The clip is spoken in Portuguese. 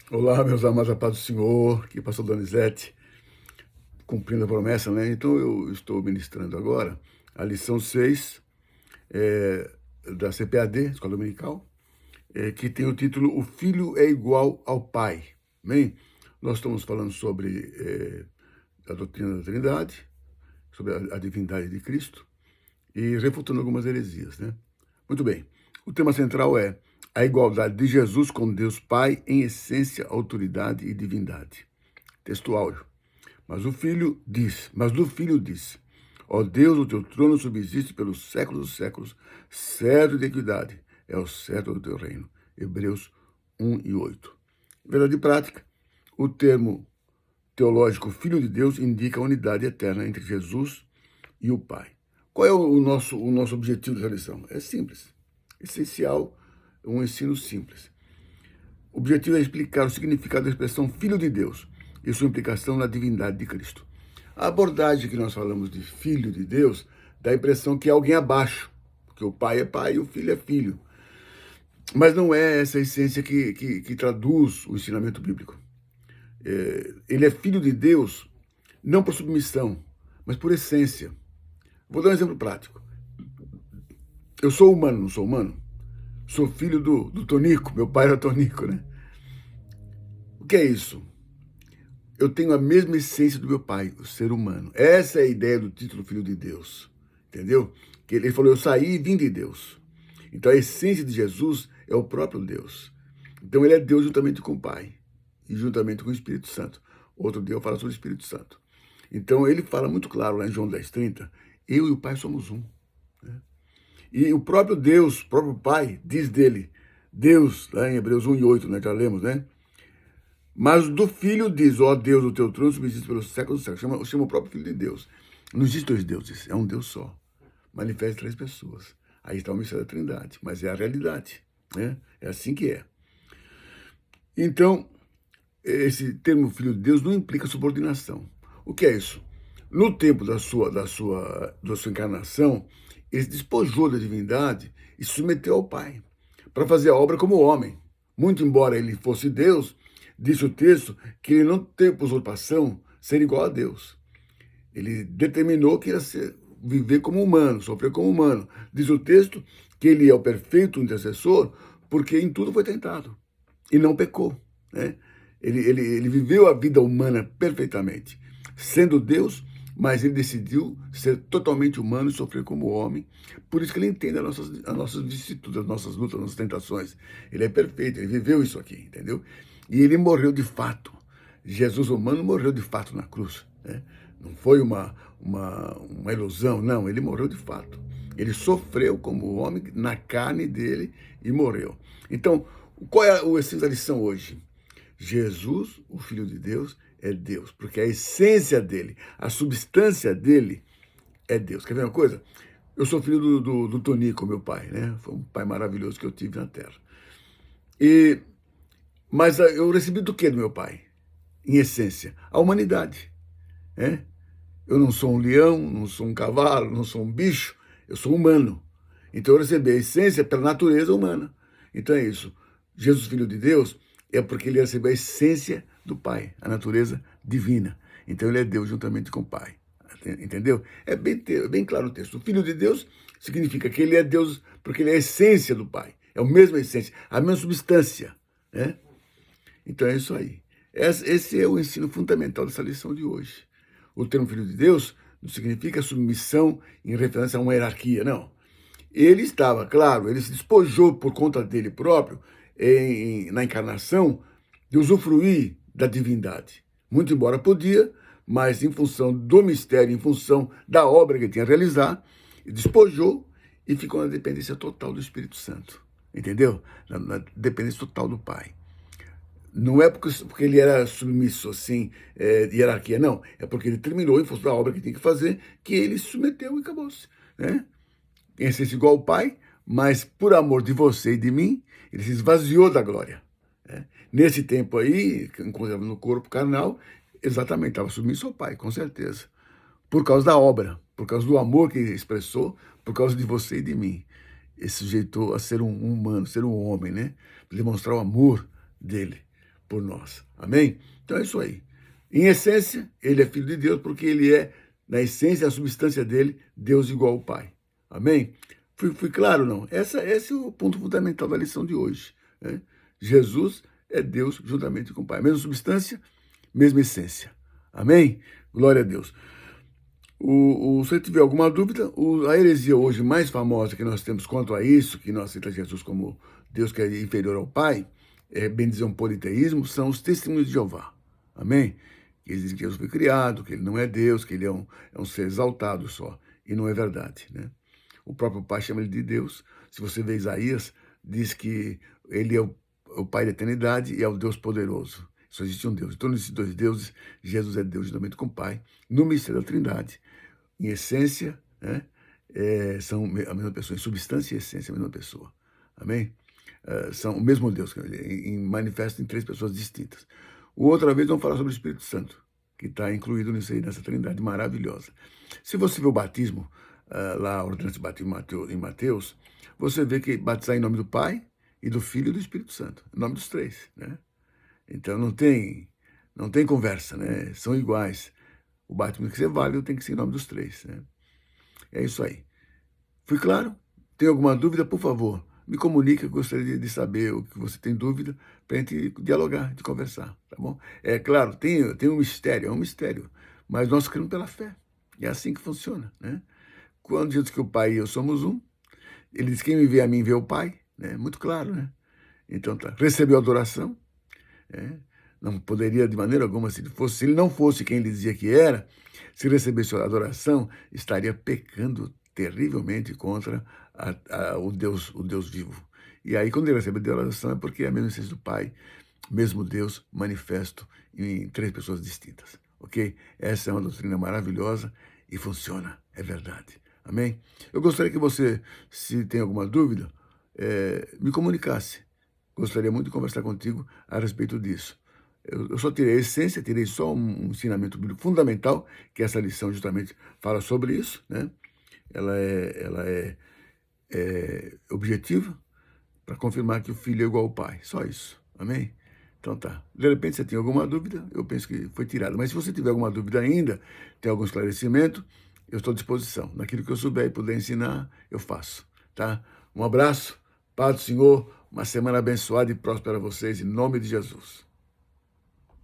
Olá, meus amados, a paz do Senhor, aqui pastor Donizete, cumprindo a promessa, né? Então eu estou ministrando agora a lição 6 da CPAD, Escola Dominical, que tem o título O Filho é igual ao Pai, amém? Nós estamos falando sobre a doutrina da Trindade, sobre a divindade de Cristo e refutando algumas heresias, né? Muito bem, o tema central é a igualdade de Jesus com Deus Pai em essência, autoridade e divindade. Texto áureo. Mas do Filho diz, ó Deus, o teu trono subsiste pelos séculos dos séculos, cetro de equidade é o cetro do teu reino. Hebreus 1:8. Verdade prática, o termo teológico Filho de Deus indica a unidade eterna entre Jesus e o Pai. Qual é o nosso objetivo dessa lição? É simples, essencial, um ensino simples. O objetivo é explicar o significado da expressão Filho de Deus e sua implicação na divindade de Cristo. A abordagem que nós falamos de Filho de Deus dá a impressão que é alguém abaixo, que o pai é pai e o filho é filho. Mas não é essa a essência que traduz o ensinamento bíblico. Ele é filho de Deus não por submissão, mas por essência. Vou dar um exemplo prático. Eu sou humano, não sou humano? Sou filho do Tonico, meu pai era Tonico, né? O que é isso? Eu tenho a mesma essência do meu pai, o ser humano. Essa é a ideia do título Filho de Deus, entendeu? Que ele falou, eu saí e vim de Deus. Então a essência de Jesus é o próprio Deus. Então ele é Deus juntamente com o Pai e juntamente com o Espírito Santo. Outro dia eu falo sobre o Espírito Santo. Então ele fala muito claro lá em João 10:30, eu e o Pai somos um. Né? E o próprio Deus, o próprio Pai, diz dele, Deus, lá em Hebreus 1:8, né, já lemos, né? Mas do Filho diz, ó Deus, o teu trono subsiste pelos séculos dos séculos. Chama o próprio Filho de Deus. Não existe dois deuses, é um Deus só. Manifesta três pessoas. Aí está o mistério da Trindade, mas é a realidade. Né? É assim que é. Então, esse termo Filho de Deus não implica subordinação. O que é isso? No tempo da sua encarnação, ele se despojou da divindade e se submeteu ao Pai, para fazer a obra como homem. Muito embora ele fosse Deus, disse o texto que ele não teve por usurpação ser igual a Deus. Ele determinou que ia viver como humano, sofrer como humano. Diz o texto que ele é o perfeito intercessor porque em tudo foi tentado e não pecou. Né? Ele viveu a vida humana perfeitamente, sendo Deus, mas ele decidiu ser totalmente humano e sofrer como homem. Por isso que ele entende as nossas vicissitudes, as nossas lutas, as nossas tentações. Ele é perfeito, ele viveu isso aqui, entendeu? E ele morreu de fato. Jesus humano morreu de fato na cruz. Né? Não foi uma ilusão, não, ele morreu de fato. Ele sofreu como homem na carne dele e morreu. Então, qual é o essência da lição hoje? Jesus, o Filho de Deus, é Deus, porque a essência dele, a substância dele é Deus. Quer ver uma coisa? Eu sou filho do Tonico, meu pai, né? Foi um pai maravilhoso que eu tive na terra. Mas eu recebi do que do meu pai? Em essência, a humanidade. Né? Eu não sou um leão, não sou um cavalo, não sou um bicho, eu sou humano. Então eu recebi a essência pela natureza humana. Então é isso. Jesus, Filho de Deus, é porque ele recebeu a essência do Pai, a natureza divina. Então ele é Deus juntamente com o Pai. Entendeu? É bem claro o texto. O Filho de Deus significa que ele é Deus porque ele é a essência do Pai. É a mesma essência, a mesma substância. Né? Então é isso aí. Esse é o ensino fundamental dessa lição de hoje. O termo Filho de Deus não significa submissão em referência a uma hierarquia, não. Ele estava, claro, ele se despojou por conta dele próprio, na encarnação, de usufruir da divindade. Muito embora podia, mas em função do mistério, em função da obra que ele tinha a realizar, despojou e ficou na dependência total do Espírito Santo. Entendeu? Na dependência total do Pai. Não é porque ele era submisso, assim, de hierarquia, não. É porque ele terminou, em função da obra que tinha que fazer, que ele se submeteu e acabou-se. Né? Em essência igual ao Pai, mas por amor de você e de mim, ele se esvaziou da glória. Né? Nesse tempo aí, enquanto no corpo carnal, exatamente, estava submisso ao Pai, com certeza. Por causa da obra, por causa do amor que ele expressou, por causa de você e de mim. Ele se sujeitou a ser um humano, ser um homem, né? Para demonstrar o amor dele por nós. Amém? Então é isso aí. Em essência, ele é filho de Deus porque ele é, na essência, a substância dele, Deus igual ao Pai. Amém? Fui claro, não? Esse é o ponto fundamental da lição de hoje. Né? Jesus é Deus juntamente com o Pai. Mesma substância, mesma essência. Amém? Glória a Deus. Se você tiver alguma dúvida, a heresia hoje mais famosa que nós temos quanto a isso, que nós aceitamos Jesus como Deus que é inferior ao Pai, bem dizer um politeísmo, são os testemunhos de Jeová. Amém? Que eles dizem que Jesus foi criado, que ele não é Deus, que ele é um ser exaltado só. E não é verdade, né? O próprio Pai chama ele de Deus. Se você vê Isaías, diz que ele é o Pai da eternidade e é o Deus poderoso. Só existe um Deus. Então, nesses dois deuses, Jesus é Deus juntamente com o Pai, no mistério da Trindade. Em essência, né, são a mesma pessoa. Em substância e essência, a mesma pessoa. Amém? São o mesmo Deus, manifesto em três pessoas distintas. Outra vez vamos falar sobre o Espírito Santo, que está incluído nisso aí, nessa Trindade maravilhosa. Se você vê o batismo, lá a ordenança de batismo em Mateus, você vê que batizar em nome do Pai e do Filho e do Espírito Santo, em nome dos três, né? Então não tem conversa, né? São iguais. O batismo tem que ser válido, tem que ser em nome dos três, né? É isso aí. Fui claro? Tem alguma dúvida, por favor, me comunique, eu gostaria de saber o que você tem dúvida, para a gente dialogar, de conversar, tá bom? É claro, tem um mistério, é um mistério, mas nós cremos pela fé. É assim que funciona, né? Quando Jesus diz que o Pai e eu somos um, ele diz: quem me vê a mim vê o Pai, né? Muito claro, né? Então tá, recebeu adoração, não poderia de maneira alguma, se ele não fosse quem ele dizia que era, se recebesse a adoração, estaria pecando terrivelmente contra o Deus vivo. E aí, quando ele recebe a adoração, é porque é a mesma essência do Pai, mesmo Deus manifesto em três pessoas distintas. Ok? Essa é uma doutrina maravilhosa e funciona, é verdade. Amém? Eu gostaria que você, se tem alguma dúvida, me comunicasse. Gostaria muito de conversar contigo a respeito disso. Eu só tirei a essência, tirei só um ensinamento bíblico fundamental, que essa lição justamente fala sobre isso, né? Ela é objetiva para confirmar que o filho é igual ao pai. Só isso. Amém? Então tá. De repente você tem alguma dúvida, eu penso que foi tirado. Mas se você tiver alguma dúvida ainda, tem algum esclarecimento, eu estou à disposição. Naquilo que eu souber e puder ensinar, eu faço. Tá? Um abraço, paz do Senhor, uma semana abençoada e próspera a vocês, em nome de Jesus.